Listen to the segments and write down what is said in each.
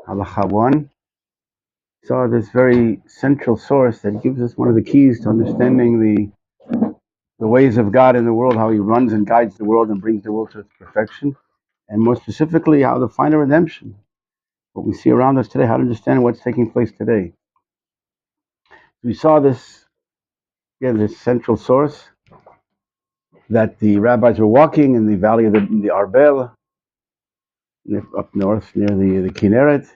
Halacha 1. Saw this very central source that gives us one of the keys to understanding the ways of God in the world, how He runs and guides the world and brings the world to its perfection, and more specifically, how to find a redemption. What we see around us today, how to understand what's taking place today. We saw this, again, this central source that the rabbis were walking in the valley of the Arbel, up north near the Kinneret,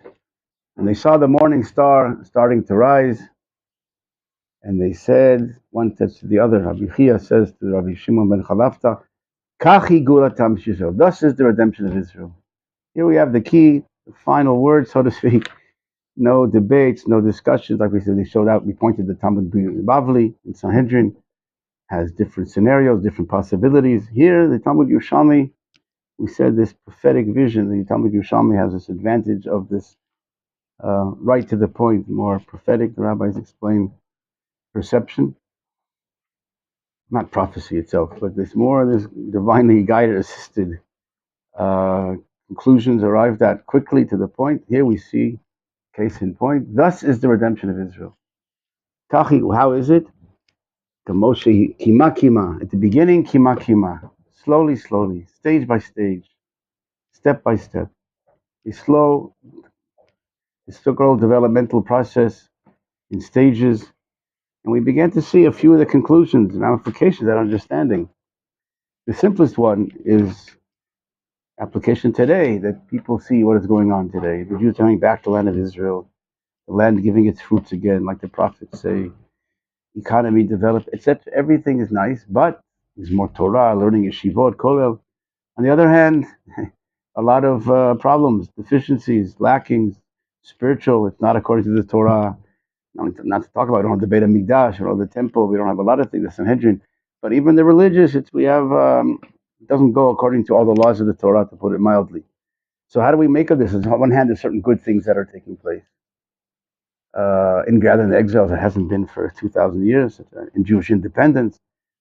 and they saw the morning star starting to rise. And they said, one says to the other, Rabbi Chia says to Rabbi Shimon ben Chalafta, Kachi gulatam Yisrael. Thus is the redemption of Israel. Here we have the key, the final word, so to speak. No debates, no discussions. Like we said, they showed out. We pointed the Talmud Bavli in Sanhedrin has different scenarios, different possibilities. Here, the Talmud Yerushalmi, we said this prophetic vision. The Talmud Yerushalmi has this advantage of this right to the point, more prophetic. The rabbis explain perception, not prophecy itself, but this divinely guided, assisted conclusions arrived at quickly to the point. Here we see, case in point, thus is the redemption of Israel. Kachi, how is it? The Moshe kima kima. At the beginning, kima kima. Slowly, slowly, stage by stage, step by step. A slow, historical developmental process in stages. And we began to see a few of the conclusions and ramifications of that understanding. The simplest one is application today, that people see what is going on today. The Jews coming back to the land of Israel, the land giving its fruits again, like the prophets say, economy developed, etc. Everything is nice, but there's more Torah, learning yeshivot, kollel. On the other hand, a lot of problems, deficiencies, lackings, spiritual. It's not according to the Torah. Not to talk about, we don't have the Beit HaMikdash or the temple. We don't have a lot of things, the Sanhedrin. But even the religious, it doesn't go according to all the laws of the Torah, to put it mildly. So how do we make of this? On one hand, there's certain good things that are taking place. In gathering the exiles, it hasn't been for 2,000 years, in Jewish independence.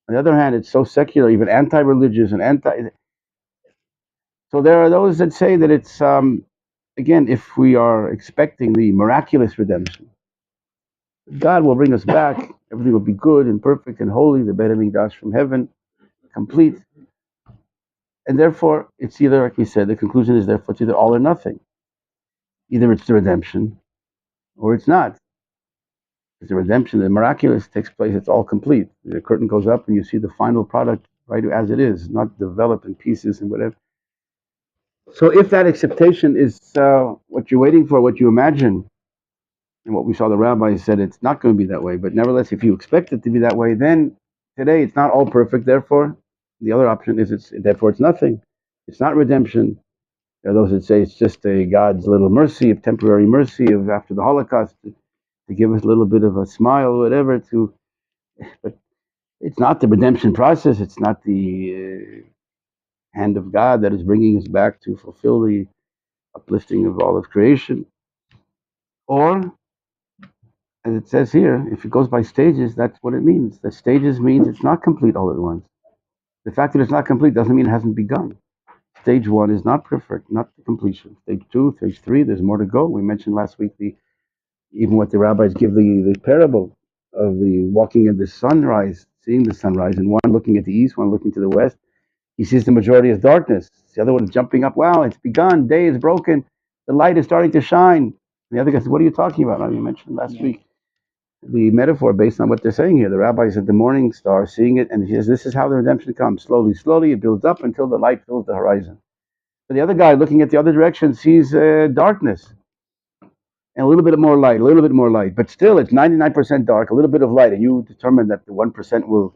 On the other hand, it's so secular, even anti-religious and anti. So there are those that say that it's, again, if we are expecting the miraculous redemption, God will bring us back, everything will be good and perfect and holy, the Beit HaMikdash from heaven, complete. And therefore, it's either, like we said, the conclusion is therefore it's either all or nothing. Either it's the redemption or it's not. It's the redemption, the miraculous takes place, it's all complete. The curtain goes up and you see the final product right as it is, not developed in pieces and whatever. So if that acceptation is what you're waiting for, what you imagine, and what we saw the rabbi said, it's not going to be that way. But nevertheless, if you expect it to be that way, then today it's not all perfect. Therefore, the other option is it's nothing. It's not redemption. There are those that say it's just a God's little mercy, a temporary mercy of after the Holocaust to give us a little bit of a smile, or whatever. But it's not the redemption process. It's not the hand of God that is bringing us back to fulfill the uplifting of all of creation. Or, as it says here, if it goes by stages, that's what it means. The stages means it's not complete all at once. The fact that it's not complete doesn't mean it hasn't begun. Stage 1 is not perfect, not the completion. Stage 2, stage 3, there's more to go. We mentioned last week even what the rabbis give the parable of the walking in the sunrise, seeing the sunrise, and one looking at the east, one looking to the west. He sees the majority as darkness. The other one is jumping up. Wow, it's begun. Day is broken. The light is starting to shine. And the other guy says, what are you talking about? You mentioned last week the metaphor based on what they're saying here. The rabbi said the morning star, seeing it, and he says, this is how the redemption comes. Slowly, slowly, it builds up until the light fills the horizon. But the other guy looking at the other direction sees darkness and a little bit more light, a little bit more light. But still, it's 99% dark, a little bit of light. And you determine that the 1%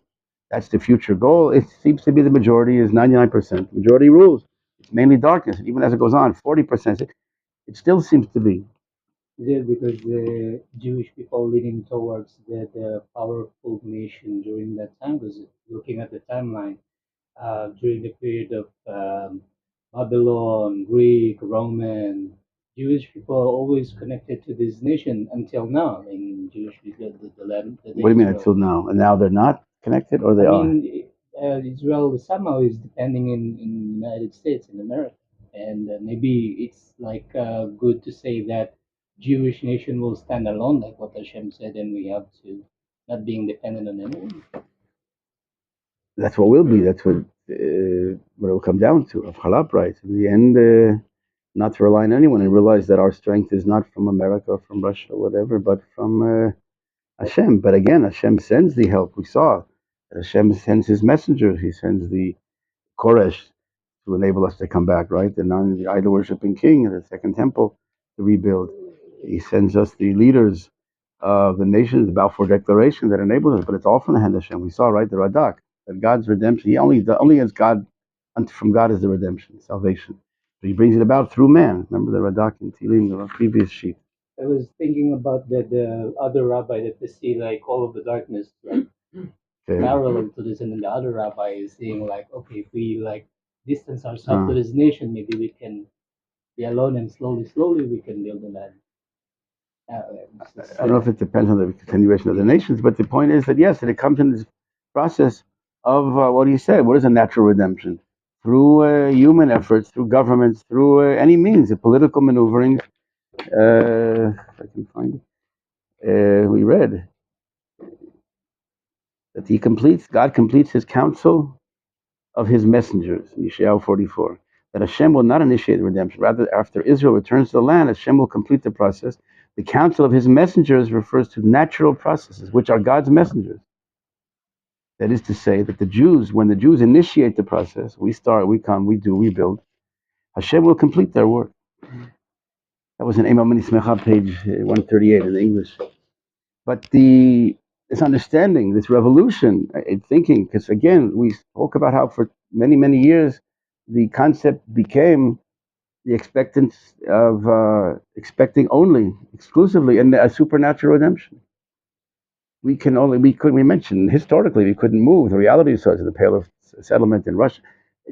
that's the future goal. It seems to be the majority is 99%. Majority rules. It's mainly darkness. Even as it goes on, 40%, it still seems to be. Is it because the Jewish people leaning towards the powerful nation during that time? Because looking at the timeline, during the period of Babylon, Greek, Roman, Jewish people are always connected to this nation until now. In Jewish people, the land, the What do you mean Israel. until now? And now they're not connected, or they I are? mean, Israel somehow is depending in United States, in America. and maybe it's like good to say that Jewish nation will stand alone, like what Hashem said, and we have to not being dependent on anyone. That's what will be. That's what it will come down to. Of halap, right? In the end, not to rely on anyone and realize that our strength is not from America or from Russia or whatever, but from Hashem. But again, Hashem sends the help. We saw that Hashem sends His messengers. He sends the Koresh to enable us to come back, right? The idol worshipping king in the second temple to rebuild. He sends us the leaders of the nations, the Balfour Declaration that enables us, but it's all from the hand of Hashem. We saw, right, the Radak, that God's redemption, only as God, from God is the redemption, salvation. So He brings it about through man. Remember the Radak in Tehillim, the previous sheet. I was thinking about the other rabbi that they see like all of the darkness, like Okay. parallel to this, and then the other rabbi is saying like, okay, if we like distance ourselves to this nation, maybe we can be alone, and slowly we can build the land. I don't know if it depends on the continuation of the nations, but the point is that yes, that it comes in this process of what do you say? What is a natural redemption? Through human efforts, through governments, through any means, the political maneuvering. If I can find it, we read that God completes His counsel of His messengers, in Yeshayahu 44, that Hashem will not initiate the redemption. Rather, after Israel returns to the land, Hashem will complete the process. The counsel of His messengers refers to natural processes, which are God's messengers. That is to say, that the Jews, when the Jews initiate the process, we start, we come, we do, we build, Hashem will complete their work. That was in Emamani Smecha, page 138 in English. But this understanding, this revolution in thinking, because again, we spoke about how for many, many years, the concept became the expectance of expecting only, exclusively, in a supernatural redemption. We mentioned historically we couldn't move. The reality is in the Pale of Settlement in Russia,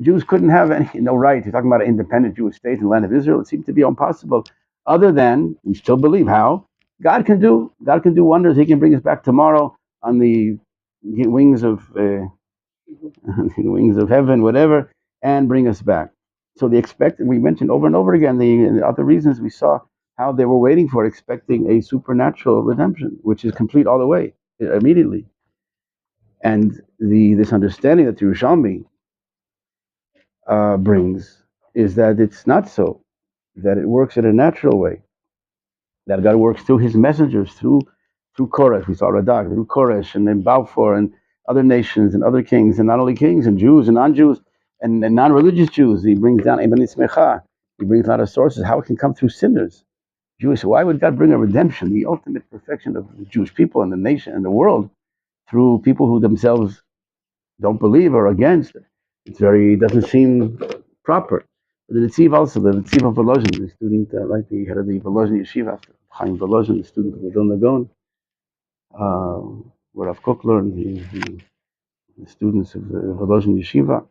Jews couldn't have no right. You're talking about an independent Jewish state in the land of Israel. It seemed to be impossible. Other than we still believe how God can do wonders. He can bring us back tomorrow on the wings of wings of heaven, whatever, and bring us back. So we mentioned over and over again the other reasons we saw how they were waiting for, expecting a supernatural redemption, which is complete all the way, immediately. And this understanding that the Yerushalmi brings is that it's not so, that it works in a natural way, that God works through His messengers, through Koresh. We saw Radak, through Koresh, and then Balfour, and other nations, and other kings, and not only kings, and Jews, and non-Jews, and non-religious Jews. He brings down Ibn Ismecha. He brings a lot of sources, how it can come through sinners. Jewish, why would God bring a redemption, the ultimate perfection of the Jewish people and the nation and the world, through people who themselves don't believe or against? It doesn't seem proper. The Netziv also, the Netziv of Volozhin, the student, like the head of the Volozhin Yeshiva, Chaim Volozhin, the student of the Vilna Gaon, Rav Kook learned, the students of the Volozhin Yeshiva,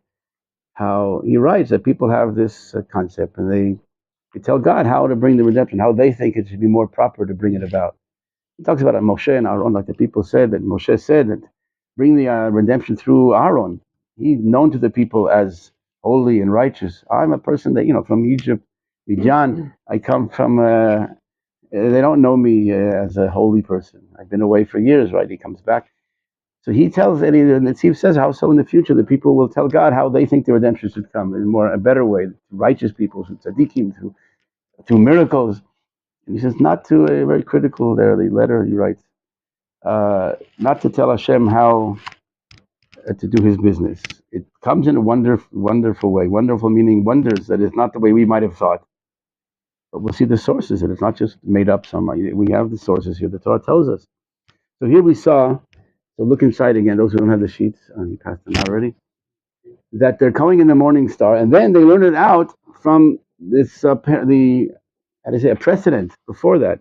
how he writes that people have this concept and they tell God how to bring the redemption, how they think it should be more proper to bring it about. He talks about Moshe and Aaron, like the people said, that Moshe said that bring the redemption through Aaron. He's known to the people as holy and righteous. I'm a person that, from Egypt, Midian, I come from, they don't know me as a holy person. I've been away for years, right? He comes back. So he tells, and the Netziv says how so in the future the people will tell God how they think the redemption should come in a better way, righteous people, through tzaddikim, through miracles. And he says not to, very critical there, the letter he writes, not to tell Hashem how to do His business. It comes in a wonderful way. Wonderful meaning wonders, that is not the way we might have thought. But we'll see the sources, and it's not just made up somewhere. We have the sources here. The Torah tells us. So here we saw, so look inside again, those who don't have the sheets, you passed them already, that they're coming in the morning star, and then they learn it out from this, a precedent before that.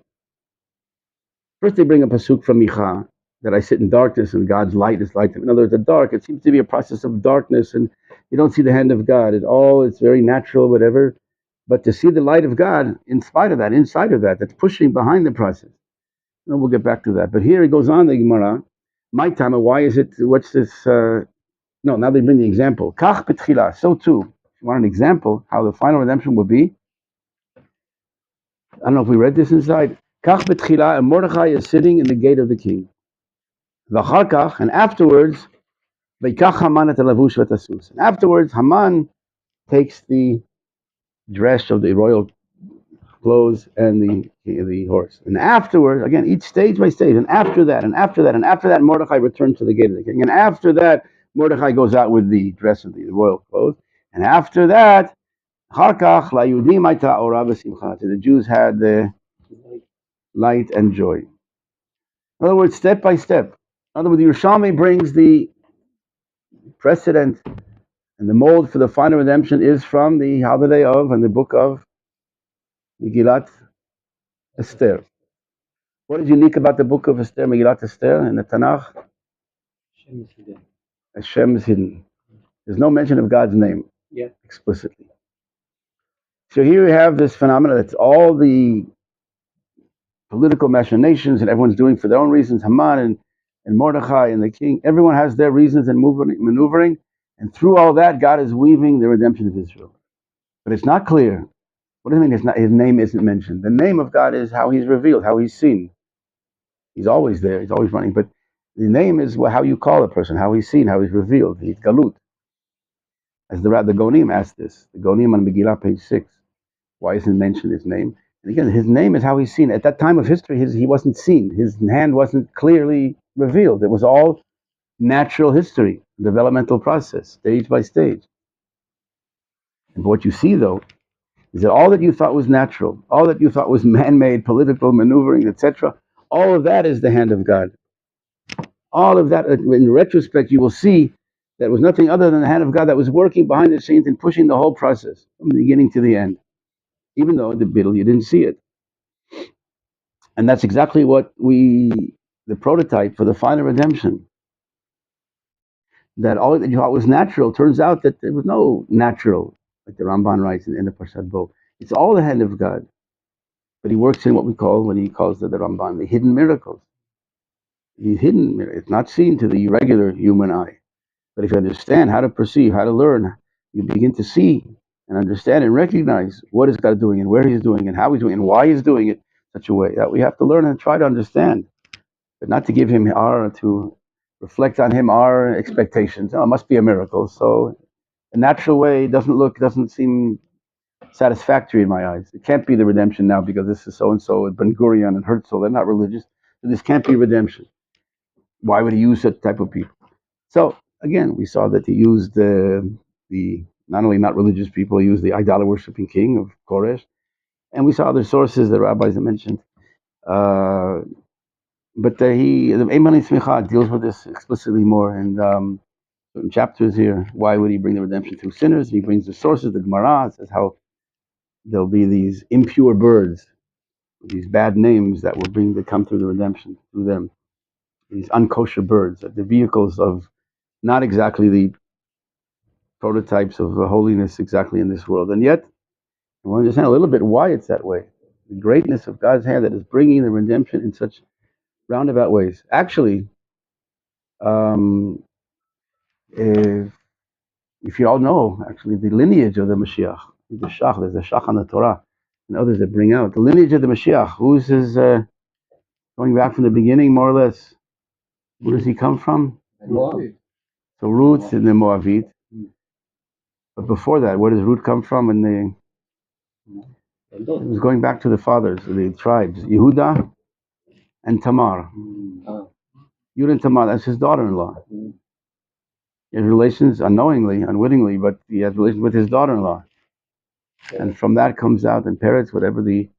First they bring a pasuk from Micha, that I sit in darkness and God's light is light. In other words, the dark, it seems to be a process of darkness and you don't see the hand of God. It's very natural, whatever. But to see the light of God, in spite of that, inside of that, that's pushing behind the process. And we'll get back to that. But here it goes on, the Gemara. My time, why is it, what's this? No, now they bring the example. Kach betchila, so too. you want an example how the final redemption would be, I don't know if we read this inside. Kach betchila, and Mordechai is sitting in the gate of the king. V'achar kach, and afterwards, v'ikach Haman et halavush v'tasus. And afterwards, Haman takes the dress of the royal clothes and the horse. And afterwards, again, each stage by stage, and after that, and after that, and after that, Mordechai returns to the gate of the king. And after that, Mordechai goes out with the dress of the royal clothes. And after that, Harkach la Yudim aita ora v'simcha. The Jews had the light and joy. In other words, step by step. In other words, the Yerushalmi brings the precedent and the mold for the final redemption is from the holiday of and the book of Megillat Esther. What is unique about the book of Esther, Megillat Esther, in the Tanakh? Hashem is hidden. There's no mention of God's name explicitly. So here we have this phenomenon that's all the political machinations and everyone's doing for their own reasons. Haman and Mordechai and the king, everyone has their reasons and maneuvering. And through all that, God is weaving the redemption of Israel. But it's not clear. What do you mean his name isn't mentioned? The name of God is how he's revealed, how he's seen. He's always there, he's always running. But the name is how you call a person, how he's seen, how he's revealed. He's galut. As the Gonim asked this, the Gonim on Megillah, page 6. Why isn't mentioned his name? And again, his name is how he's seen. At that time of history, he wasn't seen. His hand wasn't clearly revealed. It was all natural history, developmental process, stage by stage. And what you see, though, is that all that you thought was natural, all that you thought was man-made, political maneuvering, etc., all of that is the hand of God. All of that, in retrospect, you will see that was nothing other than the hand of God that was working behind the scenes and pushing the whole process from the beginning to the end. Even though in the middle you didn't see it. And that's exactly what the prototype for the final redemption. That all that you thought was natural turns out that there was no natural, like the Ramban writes in the Parshat Bo. It's all the hand of God. But he works in what he calls the Ramban, the hidden miracles. He's hidden, it's not seen to the regular human eye. But if you understand how to perceive, how to learn, you begin to see and understand and recognize what is God doing and where he's doing and how he's doing and why he's doing it such a way that we have to learn and try to understand, but not to give him to reflect on him our expectations. Oh, it must be a miracle. So the natural way doesn't seem satisfactory in my eyes. It can't be the redemption now because this is so-and-so and Ben Gurion and Herzl, they're not religious. So this can't be redemption. Why would he use such type of people? So again, we saw that he used the not only not religious people, he used the idol worshipping king of Koresh, and we saw other sources that rabbis have mentioned. But the Eiman Smicha deals with this explicitly more, and certain chapters here. Why would he bring the redemption through sinners? He brings the sources. The Gemara says how there'll be these impure birds, these bad names that will come through the redemption through them. These unkosher birds, the vehicles of not exactly the prototypes of holiness exactly in this world, and yet we understand a little bit why it's that way. The greatness of God's hand that is bringing the redemption in such roundabout ways. Actually, if you all know, actually, the lineage of the Mashiach, there's a Shach on the Torah, and others that bring out the lineage of the Mashiach. Who's his, going back from the beginning, more or less? Where does he come from? Moab. So roots in the Moabite. But before that, where does root come from? It was going back to the fathers, the tribes, Yehuda and Tamar. Yehuda and Tamar, that's his daughter-in-law. He has relations unknowingly, unwittingly, but he has relations with his daughter-in-law. And from that comes out, and Peretz, whatever the...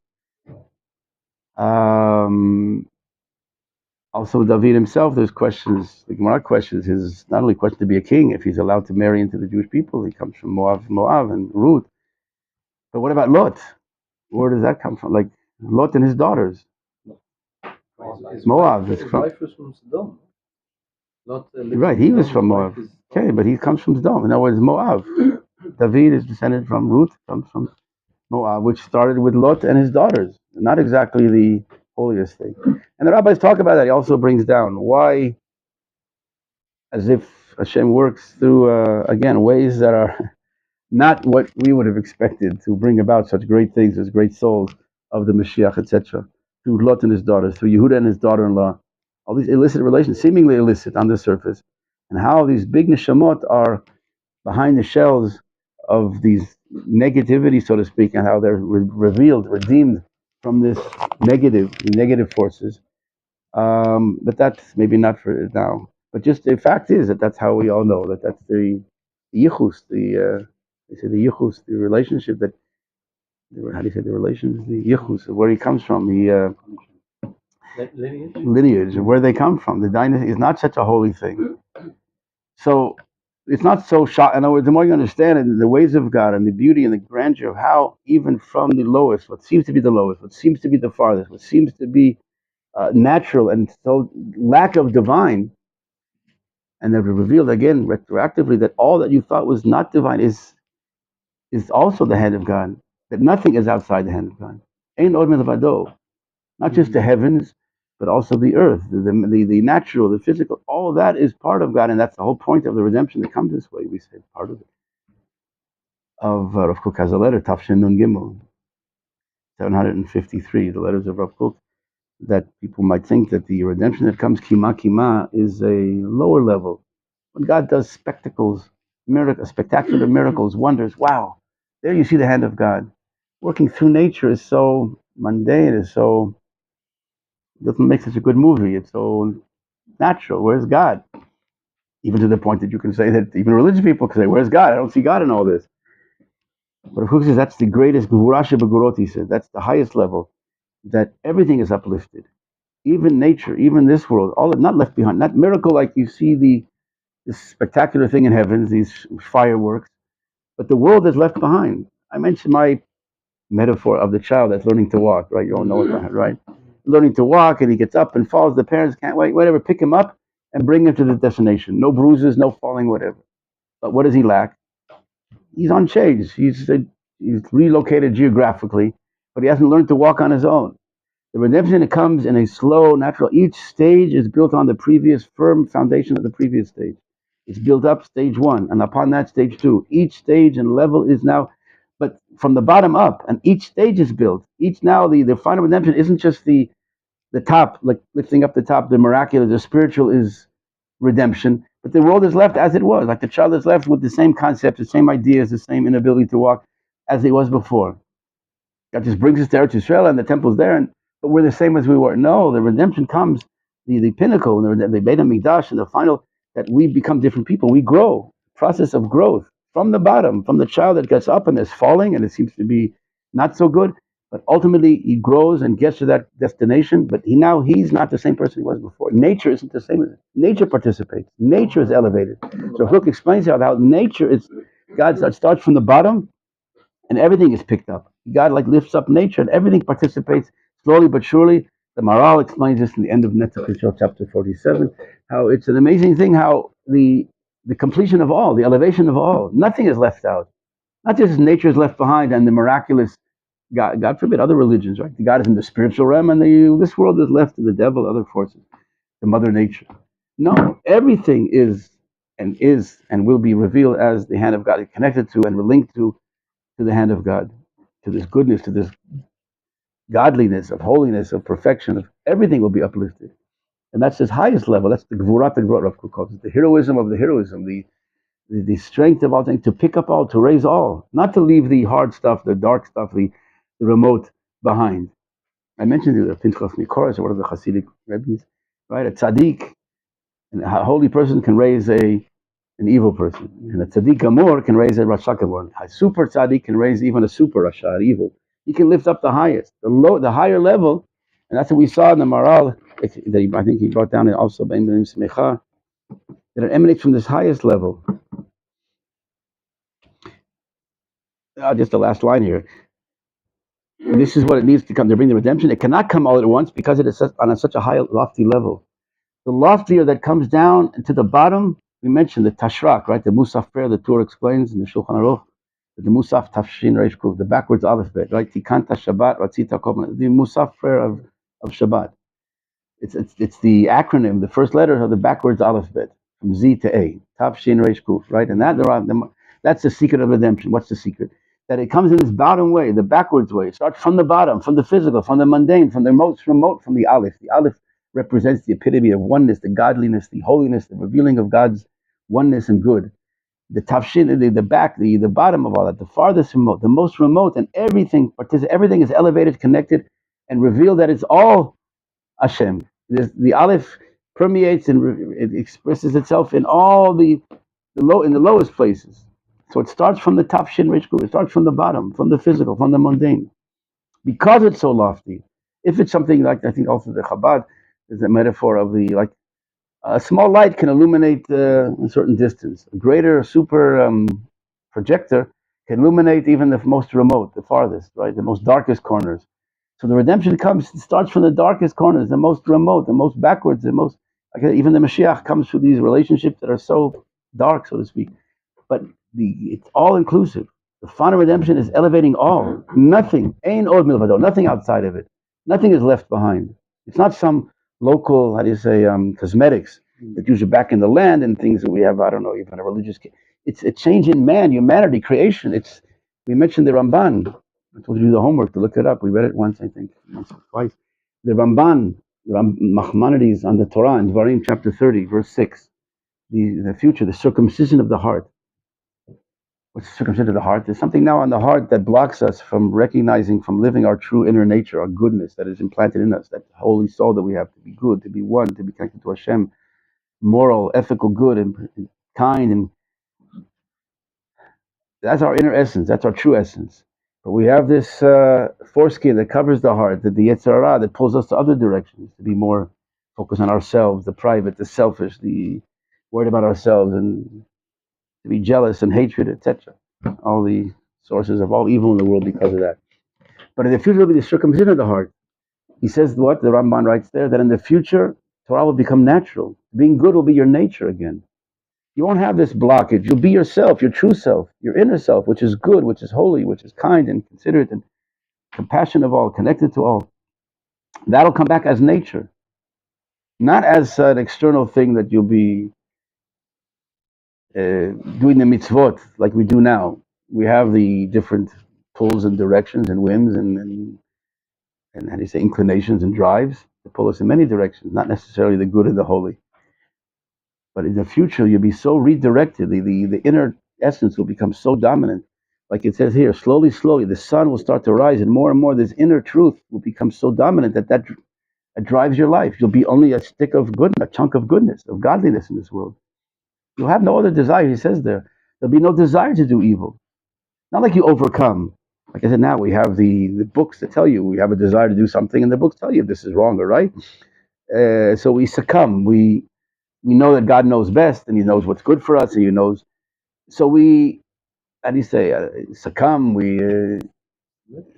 also David himself, there's questions, the Gemara questions his, not only question to be a king, if he's allowed to marry into the Jewish people. He comes from Moab and Ruth. But what about Lot? Where does that come from? Like Lot and his daughters. Moab. His wife was from Sodom. Right, he was from Moab. Okay, but he comes from Sodom. In other words, Moab. David is descended from Ruth, comes from Moab, which started with Lot and his daughters. Not exactly the holiest thing. And the rabbis talk about that. He also brings down why, as if Hashem works through, again, ways that are not what we would have expected to bring about such great things as great souls of the Mashiach, etc. Through Lot and his daughters, through Yehuda and his daughter-in-law, all these illicit relations, seemingly illicit on the surface, and how these big neshamot are behind the shells of these negativity, so to speak, and how they're revealed, redeemed from this negative forces. But that's maybe not for now. But just the fact is that that's how we all know that that's the yichus, they say the yichus, the relationship that, how do you say the relations, the yichus, where he comes from, the lineage, and where they come from. The dynasty is not such a holy thing. So it's not so shocking. In other words, the more you understand it, the ways of God and the beauty and the grandeur of how, even from the lowest, what seems to be the lowest, what seems to be the farthest, what seems to be natural and so lack of divine, and then revealed again retroactively that all that you thought was not divine is also the hand of God. That nothing is outside the hand of God. Ain't od milvado. Not just the heavens, but also the earth, the natural, the physical. All of that is part of God, and that's the whole point of the redemption that comes this way. We say part of it. Of Rav Kook has a letter, Tafshin Nun Gimel, 753, the letters of Rav Kook, that people might think that the redemption that comes kima kima is a lower level. When God does spectacles, spectacular miracles, wonders, wow, there you see the hand of God. Working through nature is so mundane, is so, doesn't make such a good movie. It's so natural. Where's God? Even to the point that you can say that even religious people can say, where's God? I don't see God in all this. But Rav Kook says that's the greatest gvurasha begurot, he said. That's the highest level, that everything is uplifted. Even nature, even this world, all not left behind. Not miracle like you see this spectacular thing in heavens, these fireworks, but the world is left behind. I mentioned my metaphor of the child that's learning to walk, right? You all know it, right? Learning to walk, and he gets up and falls. The parents can't wait, whatever, pick him up and bring him to the destination. No bruises, no falling, whatever. But what does he lack? He's unchanged. He's relocated geographically, but he hasn't learned to walk on his own. The redemption, it comes in a slow, natural. Each stage is built on the previous firm foundation of the previous stage. It's built up stage one, and upon that stage two. Each stage and level is now, but from the bottom up, and each stage is built. Each now, the final redemption isn't just the top, like lifting up the top, the miraculous, the spiritual is redemption, but the world is left as it was. Like the child is left with the same concepts, the same ideas, the same inability to walk as it was before. God just brings us to Eretz Yisrael and the temple's there, and but we're the same as we were. No, the redemption comes, the pinnacle, the Beit HaMikdash, and the final, that we become different people. We grow, process of growth from the bottom, from the child that gets up and is falling, and it seems to be not so good, but ultimately he grows and gets to that destination. But he's not the same person he was before. Nature isn't the same. Nature participates. Nature is elevated. So Hook explains how nature is. God starts from the bottom and everything is picked up. God like lifts up nature, and everything participates slowly but surely. The Maral explains this in the end of Netzach Yisrael, chapter 47, how it's an amazing thing how the completion of all, the elevation of all, nothing is left out. Not just nature is left behind and the miraculous, God forbid, other religions, right? God is in the spiritual realm, and this world is left to the devil, other forces, to Mother Nature. No, everything is and will be revealed as the hand of God, connected to and linked to the hand of God, to this goodness, to this godliness, of holiness, of perfection, of everything will be uplifted. And that's his highest level. That's the Gvurat HaGvurot, Rav Kook calls it, the heroism of the heroism, the strength of all things, to pick up all, to raise all, not to leave the hard stuff, the dark stuff, the remote behind. I mentioned it, Pinchas Nikoros, one of the Hasidic rabbis, right? A tzaddik, and a holy person can raise an evil person. And a tzaddik gamor can raise a rasha gamor. A super tzaddik can raise even a super rasha, evil. He can lift up the highest, the higher level, and that's what we saw in the Maral. I think he brought down also Ben Smecha, that it emanates from this highest level. Just the last line here. This is what it needs to come to bring the redemption. It cannot come all at once because it is on such a high, lofty level. The loftier that comes down to the bottom, we mentioned the Tashrak, right? The Musaf prayer, the Torah explains in the Shulchan Aruch, the Musaf Tafshin Reish Kuf, the backwards alphabet, right? Tikanta Shabbat, Ratzita Korban, the Musaf prayer of Shabbat. It's the acronym, the first letters of the backwards alphabet, from Z to A, Tafshin Reish Kuf, right? And that That's the secret of redemption. What's the secret? That it comes in this bottom way, the backwards way. It starts from the bottom, from the physical, from the mundane, from the most remote, from the Aleph. The Aleph represents the epitome of oneness, the godliness, the holiness, the revealing of God's oneness and good. The tafshin, the back, the bottom of all that, the farthest remote, the most remote, and everything is elevated, connected, and revealed that it's all Hashem. The Aleph permeates and it expresses itself in all in the lowest places. So it starts from the top shin rich group. It starts from the bottom, from the physical, from the mundane. Because it's so lofty. If it's something like, I think also the Chabad is a metaphor of the, like, a small light can illuminate a certain distance. A greater super projector can illuminate even the most remote, the farthest, right? The most darkest corners. So the redemption starts from the darkest corners, the most remote, the most backwards, the most, like, even the Mashiach comes through these relationships that are so dark, so to speak. But it's all inclusive. The final redemption is elevating all. Nothing, ain od milvado, nothing outside of it. Nothing is left behind. It's not some local, how do you say, cosmetics that use you back in the land and things that we have, I don't know, even a religious. It's a change in man, humanity, creation. We mentioned the Ramban. I told you to do the homework to look it up. We read it once, I think, once or twice. The Ramban, Maimonides on the Torah in Dvarim chapter 30, verse 6. The future, the circumcision of the heart. What's the circumcision of the heart? There's something now on the heart that blocks us from recognizing, from living our true inner nature, our goodness that is implanted in us, that holy soul that we have to be good, to be one, to be connected to Hashem, moral, ethical, good, and kind. And that's our inner essence. That's our true essence. But we have this foreskin that covers the heart, the Yetzer Hara that pulls us to other directions, to be more focused on ourselves, the private, the selfish, the worried about ourselves, and to be jealous and hatred, etc. All the sources of all evil in the world because of that. But in the future will be the circumcision of the heart. He says what? The Ramban writes there, that in the future, Torah will become natural. Being good will be your nature again. You won't have this blockage. You'll be yourself, your true self, your inner self, which is good, which is holy, which is kind and considerate and compassionate of all, connected to all. That'll come back as nature, not as an external thing that you'll be doing the mitzvot like we do now. We have the different pulls and directions and whims and how do you say, inclinations and drives that pull us in many directions, not necessarily the good and the holy. But in the future, you'll be so redirected. The inner essence will become so dominant. Like it says here, slowly, the sun will start to rise, and more this inner truth will become so dominant that drives your life. You'll be only a stick of goodness, a chunk of goodness, of godliness in this world. You'll have no other desire, he says there. There'll be no desire to do evil. Not like you overcome. Like I said, now we have the books that tell you we have a desire to do something, and the books tell you if this is wrong or right. So we succumb. We know that God knows best, and He knows what's good for us, and He knows. So we, how do you say, succumb. We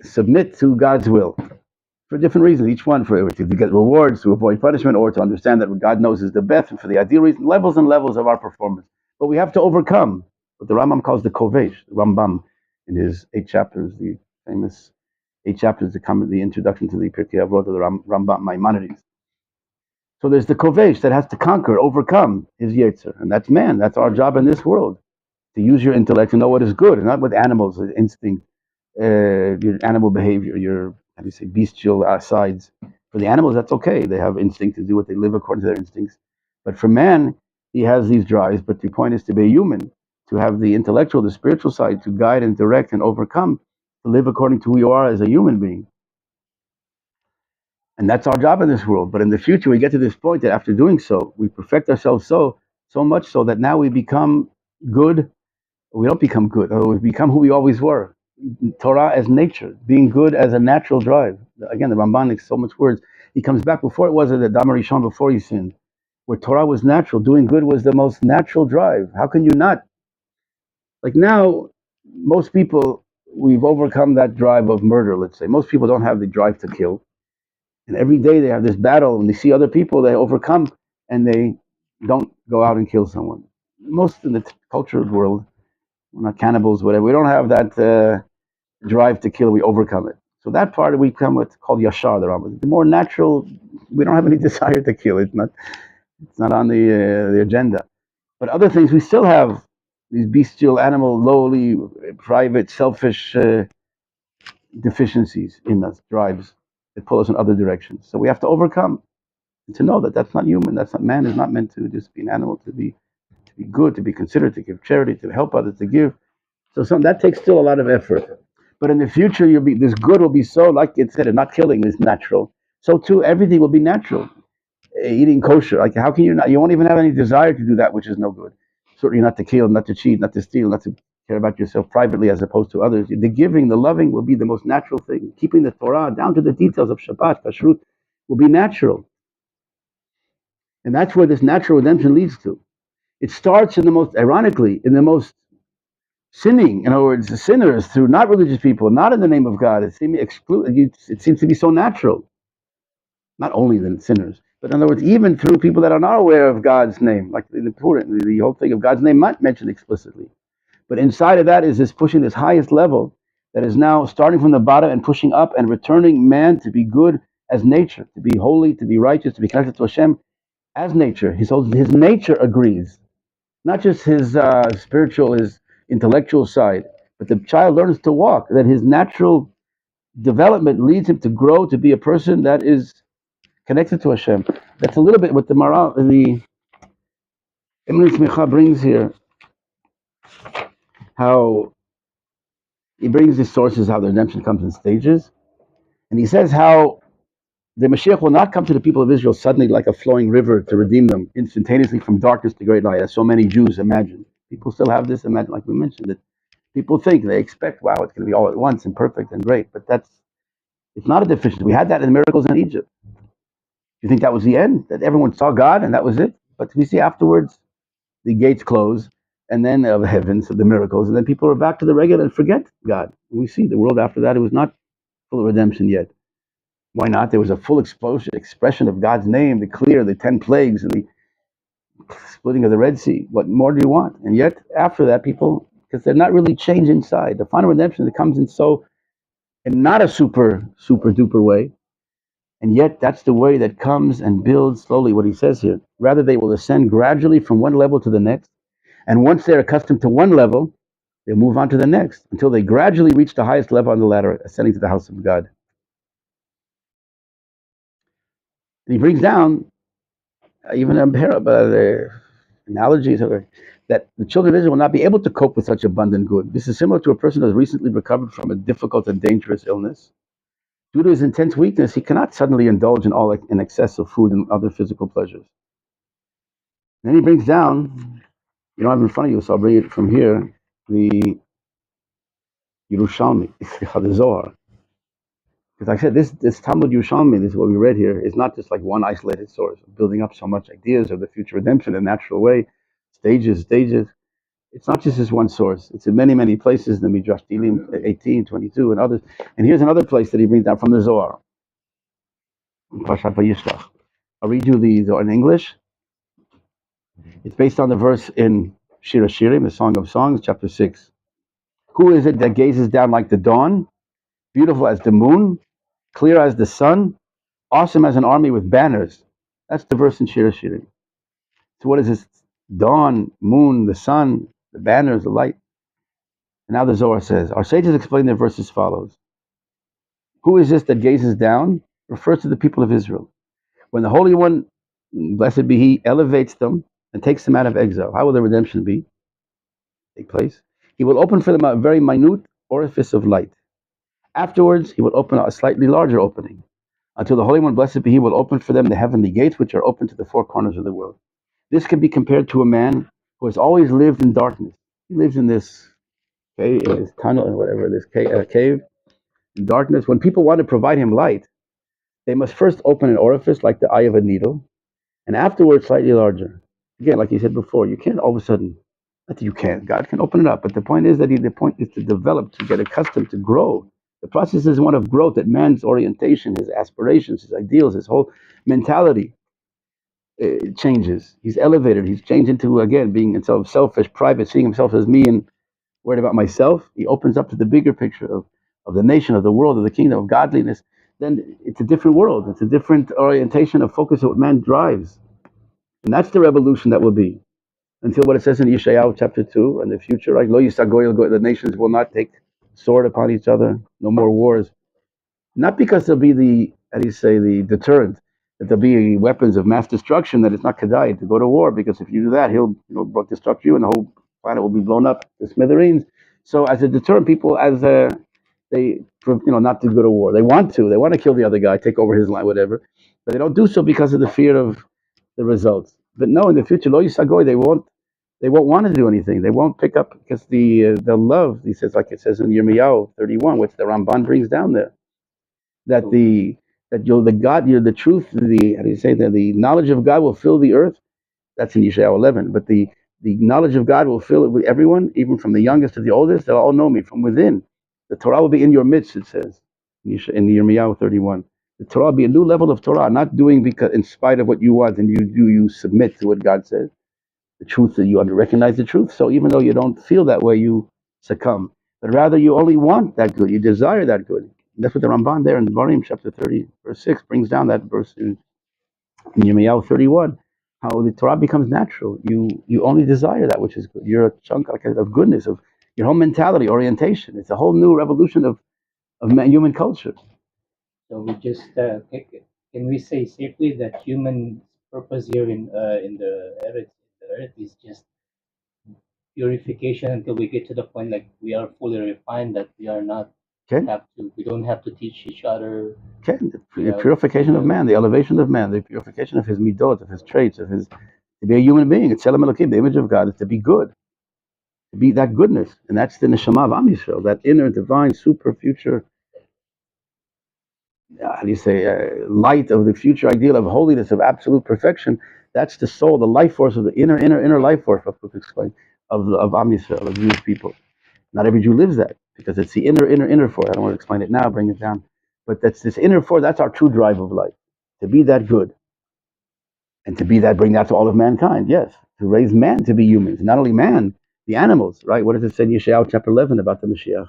submit to God's will for different reasons. Each one to get rewards, to avoid punishment, or to understand that what God knows is the best, and for the ideal reason. Levels and levels of our performance, but we have to overcome what the Rambam calls the kovesh. The Rambam, in his 8 chapters, the famous 8 chapters that come at the introduction to the Pirkei Avot of the Rambam Maimonides. So there's the kovesh that has to conquer, overcome his yetzer, and that's man. That's our job in this world, to use your intellect to know what is good, and not what animals, instinct, your animal behavior, your, how do you say, bestial sides. For the animals, that's okay. They have instinct to do what they live according to their instincts. But for man, he has these drives. But the point is to be a human, to have the intellectual, the spiritual side, to guide and direct and overcome, to live according to who you are as a human being. And that's our job in this world. But in the future, we get to this point that after doing so, we perfect ourselves so much so that now we become good. We don't become good. We become who we always were. Torah as nature, being good as a natural drive. Again, the Ramban makes so much words. He comes back before it was the Adam Rishon, before he sinned, where Torah was natural. Doing good was the most natural drive. How can you not? Like now, most people, we've overcome that drive of murder, let's say. Most people don't have the drive to kill. And every day they have this battle, and they see other people, they overcome, and they don't go out and kill someone. Most in the cultured world, we're not cannibals, whatever. We don't have that drive to kill. We overcome it. So that part we become what's called yashar, the Rambam. The more natural, we don't have any desire to kill. It's not on the agenda. But other things we still have these bestial, animal, lowly, private, selfish deficiencies in us, drives that pull us in other directions. So we have to overcome and to know that that's not human. That's not man. Is not meant to just be an animal. To be good, to be considerate, to give charity, to help others, to give. So that takes still a lot of effort. But in the future, you'll be this good will be so, like it said, not killing is natural. So too, everything will be natural. Eating kosher, like how can you not? You won't even have any desire to do that which is no good. Certainly not to kill, not to cheat, not to steal, not to care about yourself privately as opposed to others. The giving, the loving will be the most natural thing. Keeping the Torah down to the details of Shabbat, Kashrut, will be natural. And that's where this natural redemption leads to. It starts in the most, ironically, in the most sinning, in other words, the sinners through not religious people, not in the name of God. It seems to be so natural. Not only the sinners, but in other words, even through people that are not aware of God's name, like the whole thing of God's name not mentioned explicitly. But inside of that is this pushing this highest level that is now starting from the bottom and pushing up and returning man to be good as nature, to be holy, to be righteous, to be connected to Hashem as nature. His nature agrees, not just his spiritual, his intellectual side, but the child learns to walk, that his natural development leads him to grow to be a person that is connected to Hashem. That's a little bit what the Maral, the Ibn Smicha brings here, how he brings the sources, how the redemption comes in stages. And he says how the Mashiach will not come to the people of Israel suddenly like a flowing river to redeem them instantaneously from darkness to great light, as so many Jews imagine. People still have this imagine, like we mentioned, that people think, they expect, wow, it's going to be all at once and perfect and great. But it's not a deficiency. We had that in the miracles in Egypt. You think that was the end? That everyone saw God and that was it? But we see afterwards, the gates close, and then of heavens, the miracles, and then people are back to the regular and forget God. We see the world after that, it was not full of redemption yet. Why not? There was a full expression of God's name, the 10 plagues, and the splitting of the Red Sea. What more do you want? And yet, after that, people, because they're not really changed inside, the final redemption that comes in not a super duper way, and yet that's the way that comes and builds slowly. What he says here, rather they will ascend gradually from one level to the next. And once they're accustomed to one level, they'll move on to the next until they gradually reach the highest level on the ladder, ascending to the house of God. And he brings down even analogies that the children of Israel will not be able to cope with such abundant good. This is similar to a person who has recently recovered from a difficult and dangerous illness. Due to his intense weakness, he cannot suddenly indulge in excess of food and other physical pleasures. And then he brings down, you don't have it in front of you, so I'll bring it from here, the Yerushalmi, the Zohar. Because like I said, this Talmud Yerushalmi, this is what we read here, is not just like one isolated source, building up so much ideas of the future redemption in a natural way, stages. It's not just this one source. It's in many, many places, the Midrash Tilim 18, 22, and others. And here's another place that he brings down from the Zohar. Parashat Vayishlach. I'll read you the Zohar in English. It's based on the verse in Shir HaShirim, the Song of Songs, chapter 6. Who is it that gazes down like the dawn, beautiful as the moon, clear as the sun, awesome as an army with banners? That's the verse in Shir HaShirim. So what is this? Dawn, moon, the sun, the banners, the light. And now the Zohar says, our sages explain their verse as follows. Who is this that gazes down? Refers to the people of Israel. When the Holy One, blessed be He, elevates them and takes them out of exile, how will the redemption take place? He will open for them a very minute orifice of light. Afterwards, He will open a slightly larger opening, until the Holy One, blessed be He, will open for them the heavenly gates, which are open to the four corners of the world. This can be compared to a man who has always lived in darkness. He lives in this cave, in this tunnel, and whatever, this cave, in darkness. When people want to provide him light, they must first open an orifice like the eye of a needle, and afterwards slightly larger. Again, like you said before, you can't all of a sudden, not that you can't, God can open it up, but the point is the point is to develop, to get accustomed, to grow. The process is one of growth, that man's orientation, his aspirations, his ideals, his whole mentality changes. He's elevated. He's changed into, again, being himself selfish, private, seeing himself as me and worried about myself. He opens up to the bigger picture of the nation, of the world, of the kingdom, of godliness. Then it's a different world. It's a different orientation of focus of what man drives. And that's the revolution that will be. until what it says in Yeshayahu chapter 2, in the future, right? Lo yisagoy, the nations will not take sword upon each other, no more wars. Not because there'll be the, how do you say, the deterrent, that there'll be weapons of mass destruction, that it's not kedai to go to war, because if you do that, he'll destruct you and the whole planet will be blown up to smithereens. So as a deterrent, people, as a, they, not to go to war. They want to kill the other guy, take over his land, whatever, but they don't do so because of the fear of the results. But no, in the future, lo yisagoy, they won't want to do anything. They won't pick up because the love, he says, like it says in Yirmiyahu 31, which the Ramban brings down there, that the God, you're the truth, the, how do you say that, the knowledge of God will fill the earth. That's in Yeshayahu 11. But the knowledge of God will fill it with everyone, even from the youngest to the oldest. They'll all know me from within. The Torah will be in your midst, it says in Yirmiyahu 31. The Torah will be a new level of Torah, not doing because in spite of what you want, and you submit to what God says. The truth, that you recognize the truth. So even though you don't feel that way, you succumb. But rather, you only want that good. You desire that good. And that's what the Ramban there in Barim chapter 30, verse 6 brings down that verse in Yirmiyahu 31. How the Torah becomes natural. You only desire that which is good. You're a chunk of goodness, of your whole mentality, orientation. It's a whole new revolution of human culture. So we just can we say safely that human purpose here in the earth is just purification until we get to the point like we are fully refined, that we are not Okay? we don't have to teach each other. Okay? The purification of man, the elevation of man, the purification of his midot, of his traits, of his, to be a human being. It's Tzelem Elokim, the image of God, is to be good. To be that goodness. And that's the neshama of Am Yisrael, that inner, divine, super future, how do you say, light of the future ideal of holiness, of absolute perfection. That's the soul, the life force of the inner life force, of explain, of Am Yisrael, of Jewish people. Not every Jew lives that, because it's the inner force. I don't want to explain it now, bring it down. But that's this inner force, that's our true drive of life. To be that good. And to be that, bring that to all of mankind, yes. To raise man to be humans. Not only man, the animals, right? What does it say in Yeshayahu chapter 11 about the Mashiach?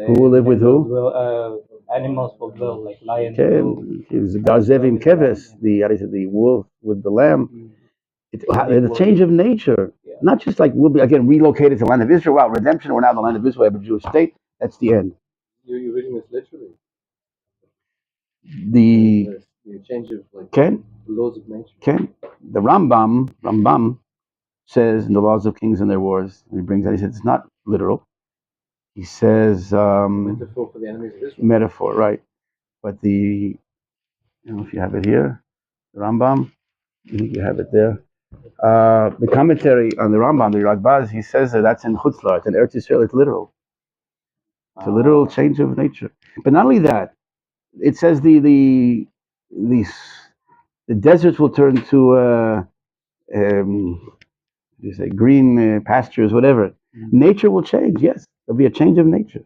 Who will live with who? Animals will dwell, like lions. The Gazevim Keves, the wolf with the lamb. It's the change of nature. Yeah. Not just like we'll be again relocated to the land of Israel. Wow, redemption, we're now the land of Israel, we have a Jewish state. That's the end. You're reading this literally. The change of like Ken, laws of nature. Ken, the Rambam says in the laws of kings and their wars, he brings that, he says it's not literal. He says metaphor for the enemies of Israel. Metaphor, right? But if you have it here, the Rambam, you have it there. The commentary on the Rambam, the Radbaz, he says that that's in Chutzlar, it's in Eretz Yisrael, it's literal. It's a literal change of nature. But not only that, it says the deserts will turn to you say green pastures, whatever. Mm-hmm. Nature will change. Yes, there'll be a change of nature.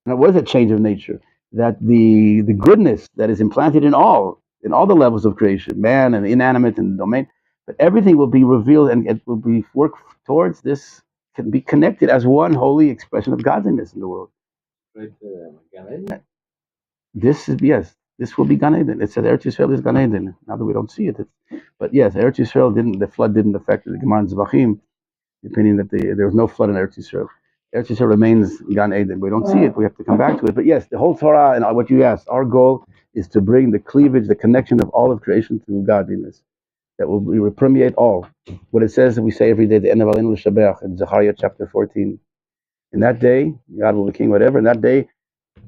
Now, what is a change of nature? That the goodness that is implanted in all the levels of creation, man and inanimate and domain, but everything will be revealed and it will be worked towards this, can be connected as one holy expression of godliness in the world. Right, Gan Eden? This is, yes, this will be Gan Eden. It says Eretz Yisrael is Gan Eden. Now that we don't see it, but yes, Eretz Yisrael the flood didn't affect the Gemara in Zvachim, the opinion that there was no flood in Eretz Yisrael. Eretz Yisrael remains Gan Eden. We don't see it. We have to come back to it. But yes, the whole Torah and what you asked, our goal is to bring the cleavage, the connection of all of creation to godliness. That will permeate all. What it says that we say every day, the end of Alinu L'Shabeach in Zechariah chapter 14. In that day, God will be king, whatever. In that day,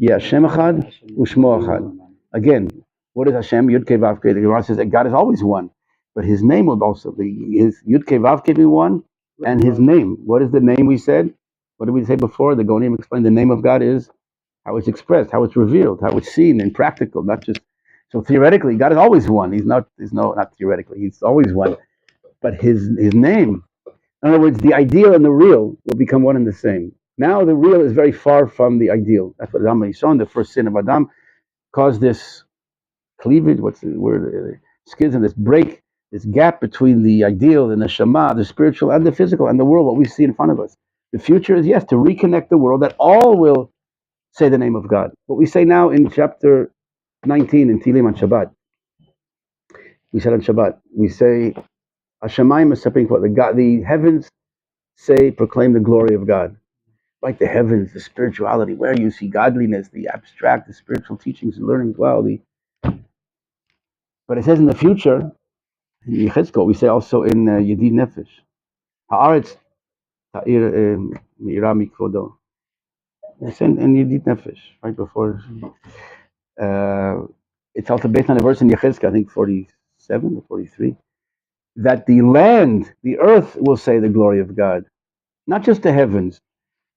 Hashem Echad, Ushmo Echad. Again, what is Hashem? Yud Kei Vav Kei. The Gemara says that God is always one, but His name will also be His Yud Kei Vav Kei be one, and His name. What is the name we said? What did we say before? The Gonim explained the name of God is how it's expressed, how it's revealed, how it's seen and practical, not just. So theoretically, God is always one. Not theoretically. He's always one. But his name, in other words, the ideal and the real will become one and the same. Now the real is very far from the ideal. That's what Adam Yishon, the first sin of Adam, caused this cleavage. What's the word? Schism, this break, this gap between the ideal and the Shema, the spiritual and the physical, and the world, what we see in front of us. The future is, yes, to reconnect the world, that all will say the name of God. What we say now in chapter 19 in Tilim on Shabbat. We said on Shabbat, we say Hashemayim Mesaprim Kavod. The heavens say, proclaim the glory of God. Like the heavens, the spirituality, where you see godliness, the abstract, the spiritual teachings and learnings. Wow, but it says in the future, in Yechezkel, we say also in Yedid Nefesh, Haaretz ta'ir me'ira mikvodo. It's in Yedid Nefesh, right before. It's also based on a verse in Yechezkel, I think 47 or 43, that the land, the earth, will say the glory of God, not just the heavens.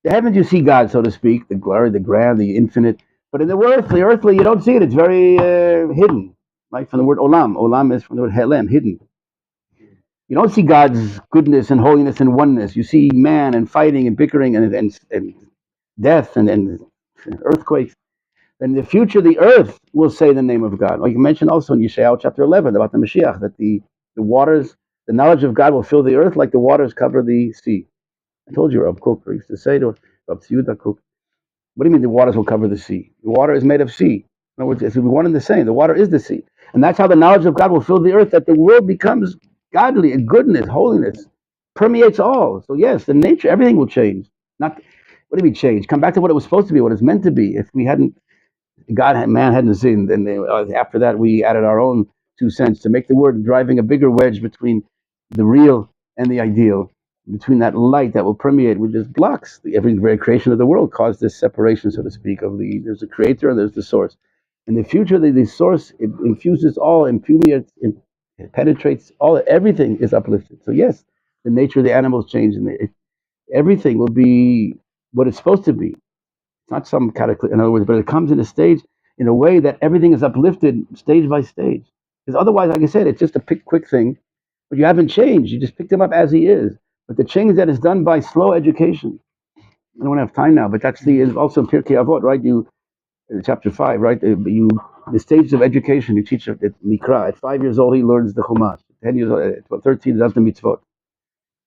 The heavens, you see God, so to speak, the glory, the grand, the infinite. But in the earthly, you don't see it. It's very hidden, right? From the word olam. Olam is from the word helem, hidden. You don't see God's goodness and holiness and oneness. You see man and fighting and bickering and death and earthquakes. In the future, the earth will say the name of God. Like you mentioned also in Yeshayahu chapter 11 about the Mashiach, that the waters, the knowledge of God will fill the earth like the waters cover the sea. I told you, Rav Kook used to say to Rav Tziyuda Kook, what do you mean the waters will cover the sea? The water is made of sea. In other words, it's one and the same. The water is the sea. And that's how the knowledge of God will fill the earth, that the world becomes godly and goodness, holiness, permeates all. So yes, the nature, everything will change. Not, what do you mean change? Come back to what it was supposed to be, what it's meant to be. If we hadn't, man hadn't sinned, then after that we added our own 2 cents to make the word driving a bigger wedge between the real and the ideal, between that light that will permeate with this blocks. Every very creation of the world caused this separation, so to speak, of there's a creator and there's the source. In the future, the source, it infuses all, impumates, it penetrates all, everything is uplifted. So yes, the nature of the animals change, and everything will be what it's supposed to be. It's not some cataclysm, in other words, but it comes in a stage, in a way that everything is uplifted stage by stage. Because otherwise, like I said, it's just a quick thing, but you haven't changed. You just picked him up as he is. But the change that is done by slow education. I don't have time now, but that's is also in Pirkei Avot, right? You chapter 5, right? The stages of education. You teach at Mikra. At 5 years old, he learns the Chumash. 10 years old, at 13, he does the mitzvot.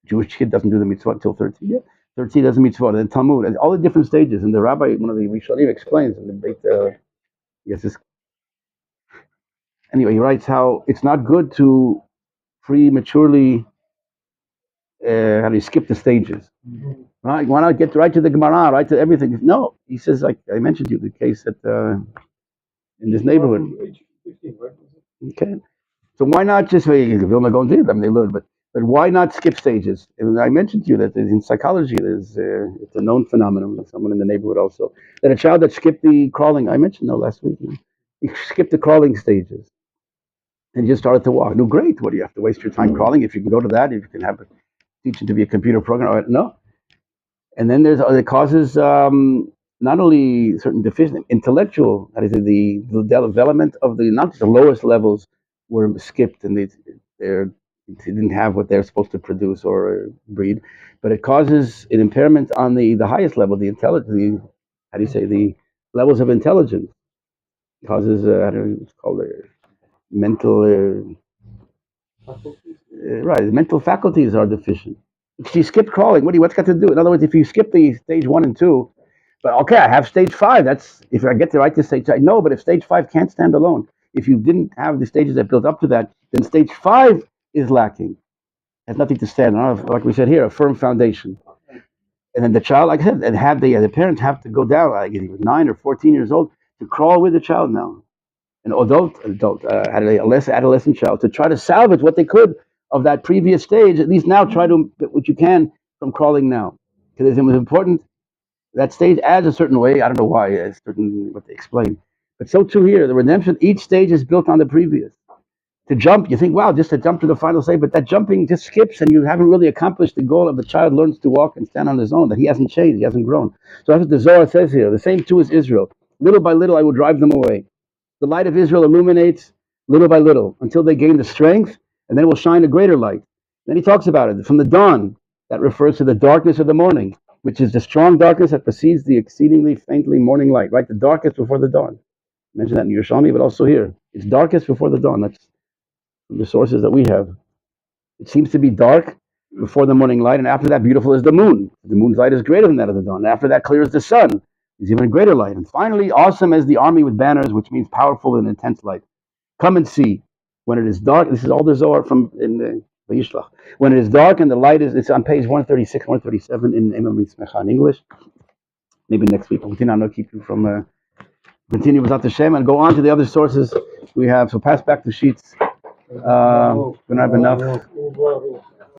Jewish kid doesn't do the mitzvot until 13. Yeah, 13 does the mitzvot, and then Talmud, and all the different stages. And the rabbi, one of the Rishonim, explains in the Beit. Yes, this. Anyway, he writes how it's not good to prematurely how do you skip the stages. Right? Why not get right to the Gemara, right to everything? No, he says, like I mentioned to you, the case that in this neighborhood. Okay, so why not just Vilna Gaon did? I mean, they learned, but why not skip stages? And I mentioned to you that in psychology, there's it's a known phenomenon. Someone in the neighborhood also, that a child that skipped the crawling. I mentioned last week. He skipped the crawling stages and just started to walk. No, great. What do you have to waste your time crawling? If you can go to that, if you can have a teaching to be a computer programmer, no. And then there's other causes, not only certain deficient intellectual, that is the development of the, not just the lowest levels were skipped, and they didn't have what they're supposed to produce or breed, but it causes an impairment on the highest level, the intelligence, how do you say, the levels of intelligence. It causes, I don't know, it's called mental, right, mental faculties are deficient. If you skip crawling, what's got to do? In other words, if you skip the stage 1 and 2, but okay, I have stage 5. That's if I get to right to stage 5. No, but if stage 5 can't stand alone, if you didn't have the stages that built up to that, then stage 5 is lacking. Has nothing to stand on. Like we said here, a firm foundation. And then the child, like I said, and the parents have to go down. Like he was 9 or 14 years old to crawl with the child now, an adult, had a less adolescent child, to try to salvage what they could of that previous stage. At least now, try to what you can from crawling now, because it was important. That stage adds a certain way. I don't know why. It's certain what they explain, but so too here, the redemption. Each stage is built on the previous. To jump, you think, wow, just to jump to the final stage, but that jumping just skips, and you haven't really accomplished the goal of the child learns to walk and stand on his own. That he hasn't changed, he hasn't grown. So that's what the Zohar says here. The same too is Israel. Little by little, I will drive them away. The light of Israel illuminates little by little until they gain the strength, and then it will shine a greater light. Then he talks about it from the dawn. That refers to the darkness of the morning, which is the strong darkness that precedes the exceedingly faintly morning light, right? The darkest before the dawn. I mentioned that in Yerushalmi, but also here. It's darkest before the dawn. That's from the sources that we have. It seems to be dark before the morning light, and after that, beautiful is the moon. The moon's light is greater than that of the dawn. And after that, clear is the sun. Is even a greater light. And finally, awesome as the army with banners, which means powerful and intense light. Come and see when it is dark. This is all the Zohar from in Vayishlach. When it is dark and the light is, it's on page 136, 137 in in English. Maybe next week. I'll continue. I'm not keep you from continue with Hashem and go on to the other sources we have. So pass back the sheets. We don't have enough.